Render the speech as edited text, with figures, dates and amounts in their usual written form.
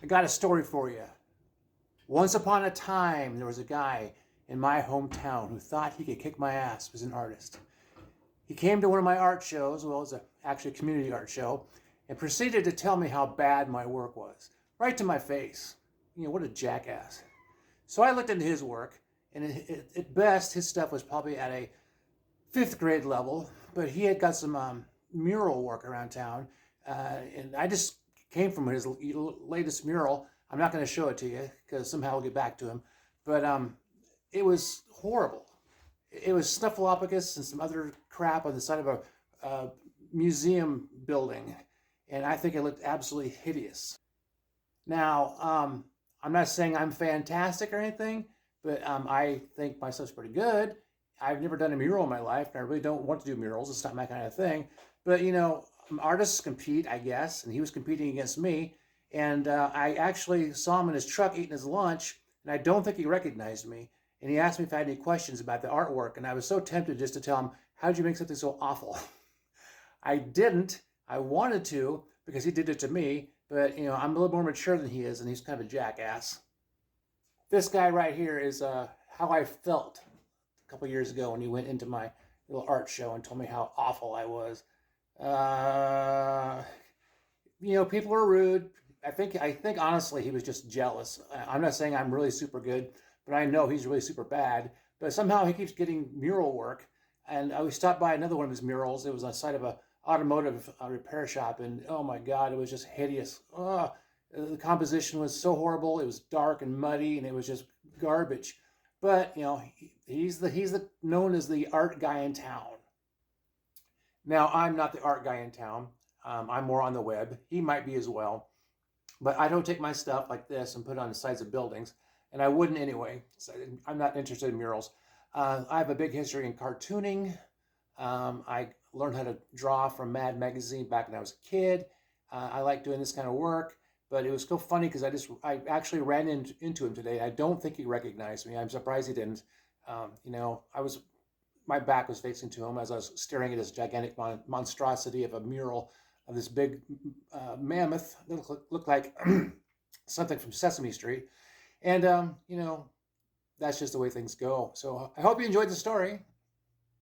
I got a story for you. Once upon a time, there was a guy in my hometown who thought he could kick my ass as an artist. He came to one of my art shows, well, it was actually a community art show, and proceeded to tell me how bad my work was, right to my face. You know, what a jackass. So I looked into his work, and at best, his stuff was probably at a fifth grade level, but he had got some mural work around town, and I just came from his latest mural. I'm not going to show it to you because somehow I'll get back to him, but it was horrible. It was Snuffleupagus and some other crap on the side of a museum building, and I think it looked absolutely hideous. Now, I'm not saying I'm fantastic or anything, but I think my stuff's pretty good. I've never done a mural in my life, and I really don't want to do murals. It's not my kind of thing. But, you know, artists compete, I guess, and he was competing against me. And I actually saw him in his truck eating his lunch, and I don't think he recognized me. And he asked me if I had any questions about the artwork, and I was so tempted just to tell him, how did you make something so awful? I didn't. I wanted to, because he did it to me, but, you know, I'm a little more mature than he is, and he's kind of a jackass. This guy right here is how I felt a couple years ago when he went into my little art show and told me how awful I was. You know, people are rude. I think honestly he was just jealous. I'm not saying I'm really super good, but I know he's really super bad. But somehow he keeps getting mural work. And we stopped by another one of his murals. It was on the side of a automotive repair shop, and oh my God, it was just hideous. The composition was so horrible. It was dark and muddy, and it was just garbage. But you know, he's the known as the art guy in town. Now I'm not the art guy in town. I'm more on the web. He might be as well, but I don't take my stuff like this and put it on the sides of buildings, and I wouldn't anyway. So I'm not interested in murals. I have a big history in cartooning. I learned how to draw from Mad Magazine back when I was a kid. I like doing this kind of work, but it was so funny because I actually ran into him today. I don't think he recognized me. I'm surprised he didn't. You know, my back was facing to him as I was staring at this gigantic monstrosity of a mural of this big mammoth that looked like something from Sesame Street. And, you know, that's just the way things go. So I hope you enjoyed the story.